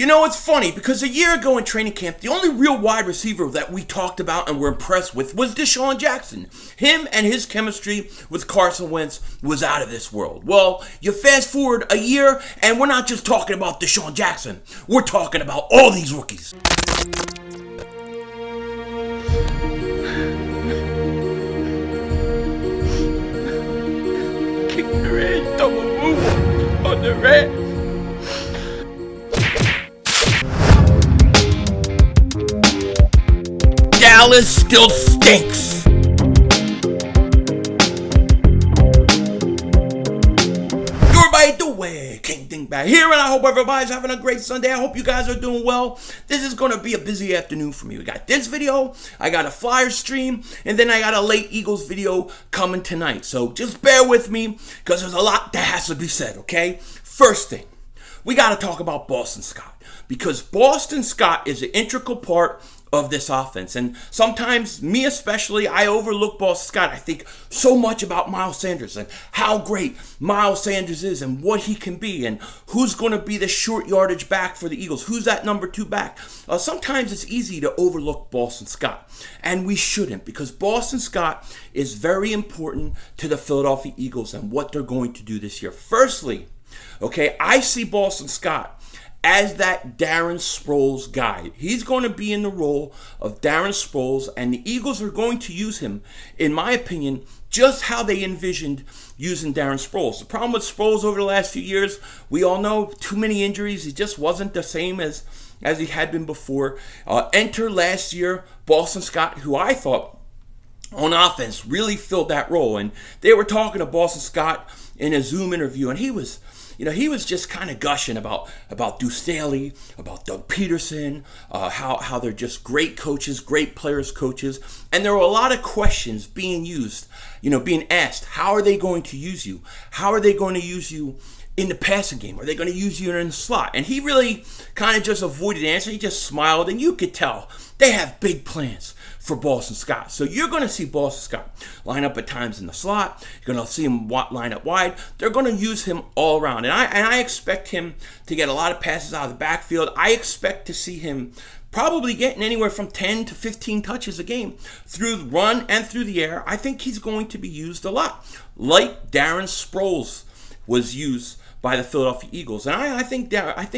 You know, it's funny because a year ago in training camp, the only real wide receiver that we talked about and were impressed with was Deshaun Jackson. Him and his chemistry with Carson Wentz was out of this world. Well, you fast forward a year and we're not just talking about Deshaun Jackson. We're talking about all these rookies. Kick the red, double move on the red. Dallas still stinks. Everybody doing? King DINGBAT here, and I hope everybody's having a great Sunday. I hope you guys are doing well. This is going to be a busy afternoon for me. We got this video, I got a Flyers stream, and then I got a late Eagles video coming tonight. So just bear with me because there's a lot that has to be said, okay? First thing, we got to talk about Boston Scott because Boston Scott is an integral part of this offense. And sometimes, me especially, I overlook Boston Scott. I think so much about Miles Sanders and how great Miles Sanders is and what he can be and who's going to be the short yardage back for the Eagles. Who's that number 2 back? Sometimes it's easy to overlook Boston Scott. And we shouldn't, because Boston Scott is very important to the Philadelphia Eagles and what they're going to do this year. Firstly, okay, I see Boston Scott as that Darren Sproles guy. He's going to be in the role of Darren Sproles, and the Eagles are going to use him, in my opinion, just how they envisioned using Darren Sproles. The problem with Sproles over the last few years, we all know, too many injuries. He just wasn't the same as he had been before. Enter last year, Boston Scott, who I thought on offense really filled that role. And they were talking to Boston Scott in a Zoom interview, and he was just kind of gushing about Deuce Staley, about Doug Peterson, how they're just great coaches, great players, coaches. And there were a lot of questions being asked. How are they going to use you? How are they going to use you in the passing game? Are they going to use you in the slot? And he really kind of just avoided answering. He just smiled, and you could tell they have big plans for Boston Scott. So you're going to see Boston Scott line up at times in the slot. You're going to see him line up wide. They're going to use him all around. And I expect him to get a lot of passes out of the backfield. I expect to see him probably getting anywhere from 10 to 15 touches a game through the run and through the air. I think he's going to be used a lot, like Darren Sproles was used by the Philadelphia Eagles. And I think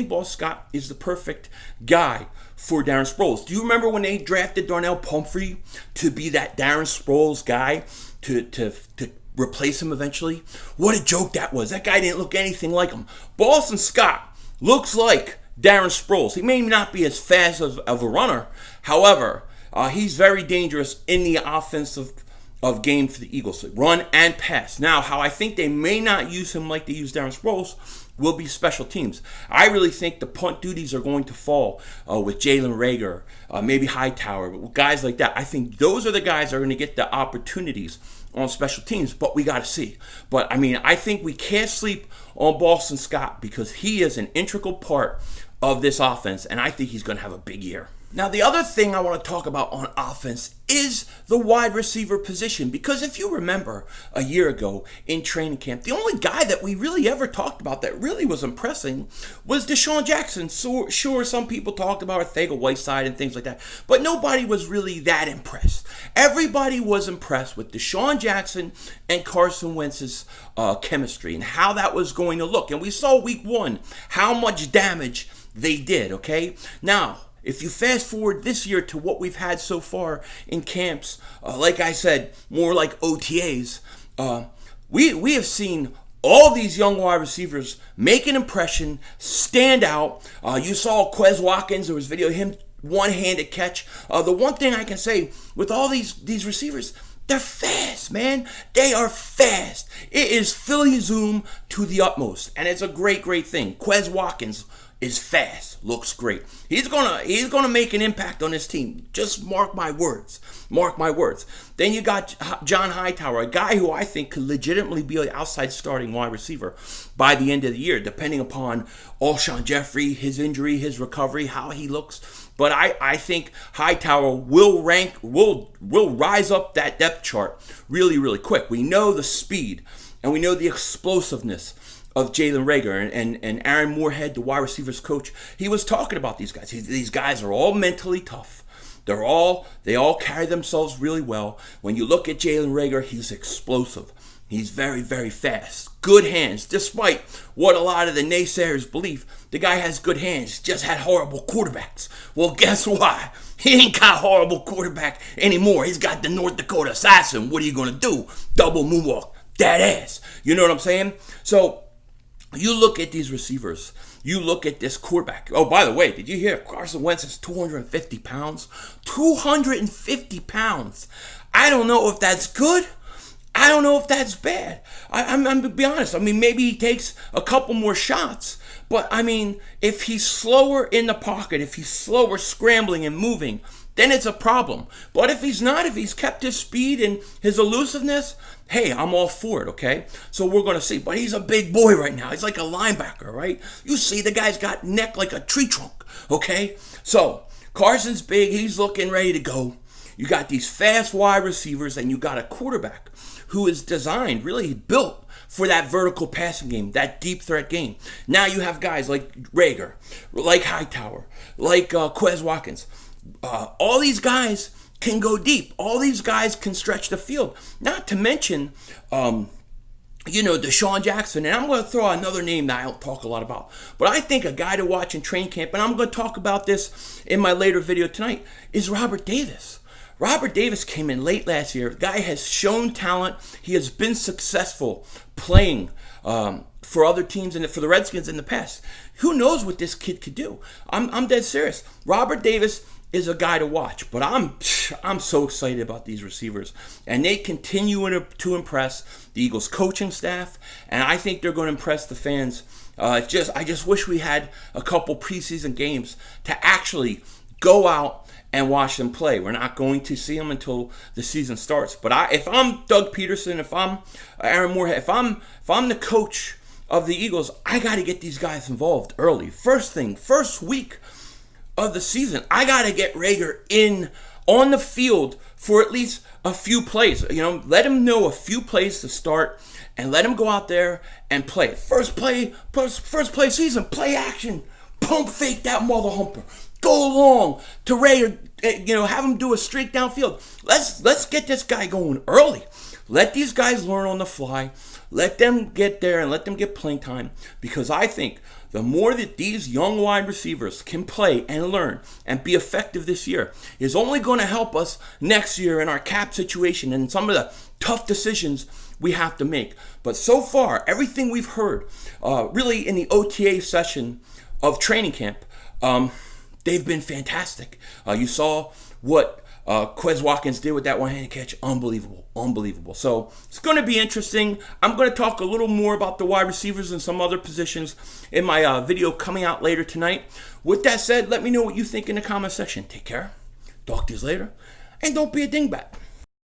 Boston Scott is the perfect guy for Darren Sproles. Do you remember when they drafted Darnell Pumphrey to be that Darren Sproles guy to replace him eventually? What a joke that was. That guy didn't look anything like him. Boston Scott looks like Darren Sproles. He may not be as fast of a runner. However, he's very dangerous in the offensive game for the Eagles. Run and pass. Now, how I think they may not use him like they use Darren Sproles will be special teams. I really think the punt duties are going to fall with Jalen Reagor, maybe Hightower, guys like that. I think those are the guys that are going to get the opportunities on special teams, but we got to see. But, I think we can't sleep on Boston Scott because he is an integral part of this offense, and I think he's going to have a big year. Now, the other thing I want to talk about on offense is the wide receiver position. Because if you remember a year ago in training camp, the only guy that we really ever talked about that really was impressing was Deshaun Jackson. So, sure, some people talked about Arcega-Whiteside and things like that, but nobody was really that impressed. Everybody was impressed with Deshaun Jackson and Carson Wentz's chemistry and how that was going to look. And we saw week 1 how much damage they did, okay? Now, if you fast forward this year to what we've had so far in camps, like I said, more like OTAs, we have seen all these young wide receivers make an impression, stand out. You saw Quez Watkins, there was video of him one-handed catch. The one thing I can say with all these receivers, they're fast, man. They are fast. It is Philly Zoom to the utmost, and it's a great, great thing. Quez Watkins is fast, looks great. He's gonna make an impact on this team. Just mark my words. Mark my words. Then you got John Hightower, a guy who I think could legitimately be an outside starting wide receiver by the end of the year, depending upon Alshon Jeffrey, his injury, his recovery, how he looks. But I think Hightower will rise up that depth chart really, really quick. We know the speed and we know the explosiveness of Jalen Reagor and Aaron Moorehead, the wide receivers coach. He was talking about these guys. These guys are all mentally tough. They all carry themselves really well. When you look at Jalen Reagor, he's explosive. He's very, very fast. Good hands. Despite what a lot of the naysayers believe, the guy has good hands. Just had horrible quarterbacks. Well, guess why? He ain't got horrible quarterback anymore. He's got the North Dakota assassin. What are you going to do? Double moonwalk. That ass. You know what I'm saying? So you look at these receivers. You look at this quarterback. Oh, by the way, did you hear Carson Wentz is 250 pounds? 250 pounds. I don't know if that's good. I don't know if that's bad. I'm to be honest. I mean, maybe he takes a couple more shots. But, I mean, if he's slower in the pocket, if he's slower scrambling and moving, then it's a problem. But if he's not, if he's kept his speed and his elusiveness, hey, I'm all for it, okay? So we're going to see. But he's a big boy right now. He's like a linebacker, right? You see the guy's got neck like a tree trunk, okay? So Carson's big. He's looking ready to go. You got these fast wide receivers, and you got a quarterback who is designed, really built for that vertical passing game, that deep threat game. Now you have guys like Reagor, like Hightower, like Quez Watkins. All these guys can go deep. All these guys can stretch the field. Not to mention, Deshaun Jackson. And I'm going to throw out another name that I don't talk a lot about. But I think a guy to watch in training camp, and I'm going to talk about this in my later video tonight, is Robert Davis. Robert Davis came in late last year. The guy has shown talent. He has been successful playing for other teams and for the Redskins in the past. Who knows what this kid could do? I'm dead serious. Robert Davis is a guy to watch, but I'm so excited about these receivers, and they continue to impress the Eagles coaching staff, and I think they're going to impress the fans. I just wish we had a couple preseason games to actually go out and watch them play. We're not going to see them until the season starts. But if I'm Doug Peterson, if I'm Aaron Moorehead, if I'm the coach of the Eagles, I got to get these guys involved early. First week of the season, I got to get Reagor in on the field for at least a few plays. Let him know a few plays to start, and let him go out there and play. First play season, play action. Pump fake that mother humper. Go along to Reagor, have him do a streak downfield. Let's get this guy going early. Let these guys learn on the fly. Let them get there and let them get playing time. Because I think the more that these young wide receivers can play and learn and be effective this year is only going to help us next year in our cap situation and some of the tough decisions we have to make. But so far, everything we've heard, really in the OTA session of training camp, they've been fantastic. You saw what Quez Watkins did with that one-handed catch. Unbelievable. So it's going to be interesting. I'm going to talk a little more about the wide receivers and some other positions in my video coming out later tonight. With that said, let me know what you think in the comment section. Take care. Talk to you later. And don't be a dingbat.